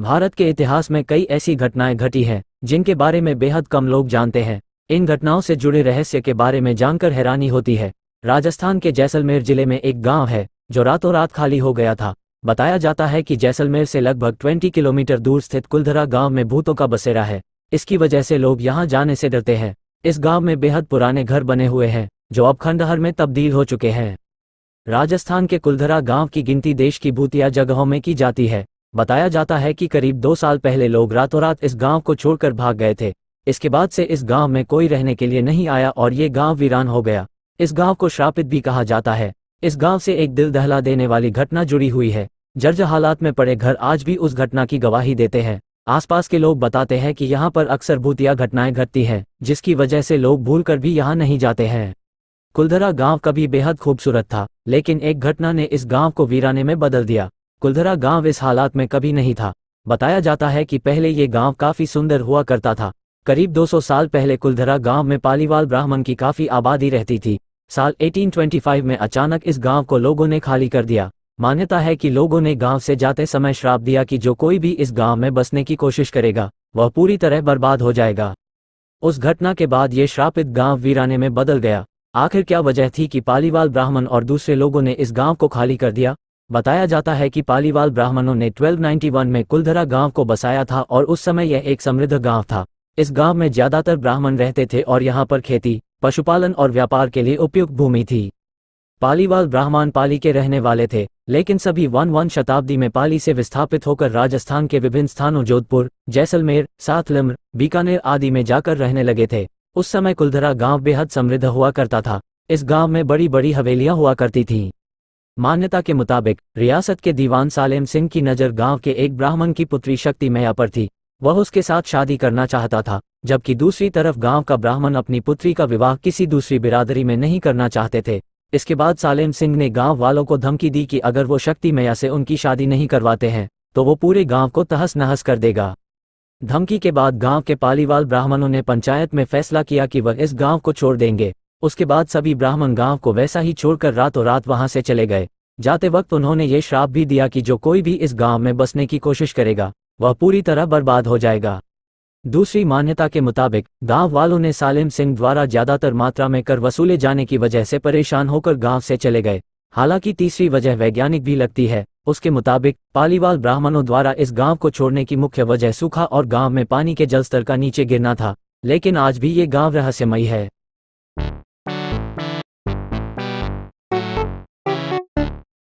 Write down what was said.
भारत के इतिहास में कई ऐसी घटनाएं घटी हैं जिनके बारे में बेहद कम लोग जानते हैं। इन घटनाओं से जुड़े रहस्य के बारे में जानकर हैरानी होती है। राजस्थान के जैसलमेर जिले में एक गांव है जो रातों रात खाली हो गया था। बताया जाता है कि जैसलमेर से लगभग 20 किलोमीटर दूर स्थित कुलधरा गांव में भूतों का बसेरा है। इसकी वजह से लोग यहां जाने से डरते हैं। इस गांव में बेहद पुराने घर बने हुए हैं जो अब खंडहर में तब्दील हो चुके हैं। राजस्थान के कुलधरा गांव की गिनती देश की भूतिया जगहों में की जाती है। बताया जाता है कि करीब 2 साल पहले लोग रातों रात इस गांव को छोड़कर भाग गए थे। इसके बाद से इस गांव में कोई रहने के लिए नहीं आया और ये गांव वीरान हो गया। इस गांव को श्रापित भी कहा जाता है। इस गांव से एक दिल दहला देने वाली घटना जुड़ी हुई है। जर्जर हालात में पड़े घर आज भी उस घटना की गवाही देते हैं। आसपास के लोग बताते हैं कि यहाँ पर अक्सर भूतिया घटनाएं घटती हैं, जिसकी वजह से लोग भूलकर भी यहाँ नहीं जाते हैं। कुलधरा गांव कभी बेहद खूबसूरत था, लेकिन एक घटना ने इस गांव को वीराने में बदल दिया। कुलधरा गांव इस हालात में कभी नहीं था। बताया जाता है कि पहले ये गांव काफी सुंदर हुआ करता था। करीब 200 साल पहले कुलधरा गांव में पालीवाल ब्राह्मण की काफी आबादी रहती थी। साल 1825 में अचानक इस गांव को लोगों ने खाली कर दिया। मान्यता है कि लोगों ने गांव से जाते समय श्राप दिया कि जो कोई भी इस गांव में बसने की कोशिश करेगा वह पूरी तरह बर्बाद हो जाएगा। उस घटना के बाद ये श्रापित गांव वीराने में बदल गया। आखिर क्या वजह थी कि पालीवाल ब्राह्मण और दूसरे लोगों ने इस गांव को खाली कर दिया? बताया जाता है कि पालीवाल ब्राह्मणों ने 1291 में कुलधरा गांव को बसाया था और उस समय यह एक समृद्ध गांव था। इस गांव में ज्यादातर ब्राह्मण रहते थे और यहाँ पर खेती, पशुपालन और व्यापार के लिए उपयुक्त भूमि थी। पालीवाल ब्राह्मण पाली के रहने वाले थे, लेकिन सभी 11वीं शताब्दी में पाली से विस्थापित होकर राजस्थान के विभिन्न स्थानों जोधपुर, जैसलमेर, सातलम्र, बीकानेर आदि में जाकर रहने लगे थे। उस समय कुलधरा गांव बेहद समृद्ध हुआ करता था। इस गांव में बड़ी बड़ी हवेलियां हुआ करती थीं। मान्यता के मुताबिक रियासत के दीवान सालेम सिंह की नज़र गांव के एक ब्राह्मण की पुत्री शक्ति मैया पर थी। वह उसके साथ शादी करना चाहता था, जबकि दूसरी तरफ गांव का ब्राह्मण अपनी पुत्री का विवाह किसी दूसरी बिरादरी में नहीं करना चाहते थे। इसके बाद सालेम सिंह ने गांव वालों को धमकी दी कि अगर वो शक्ति मैया से उनकी शादी नहीं करवाते हैं तो वो पूरे गांव को तहस नहस कर देगा। धमकी के बाद गांव के पालीवाल ब्राह्मणों ने पंचायत में फैसला किया कि वह इस गांव को छोड़ देंगे। उसके बाद सभी ब्राह्मण गांव को वैसा ही छोड़कर रातों रात वहां से चले गए। जाते वक्त उन्होंने ये श्राप भी दिया कि जो कोई भी इस गांव में बसने की कोशिश करेगा वह पूरी तरह बर्बाद हो जाएगा। दूसरी मान्यता के मुताबिक गांव वालों ने सालेम सिंह द्वारा ज्यादातर मात्रा में कर वसूले जाने की वजह से परेशान होकर गांव से चले गए। हालांकि तीसरी वजह वैज्ञानिक भी लगती है। उसके मुताबिक पालीवाल ब्राह्मणों द्वारा इस गांव को छोड़ने की मुख्य वजह सूखा और गांव में पानी के जलस्तर का नीचे गिरना था। लेकिन आज भी ये गांव रहस्यमयी है।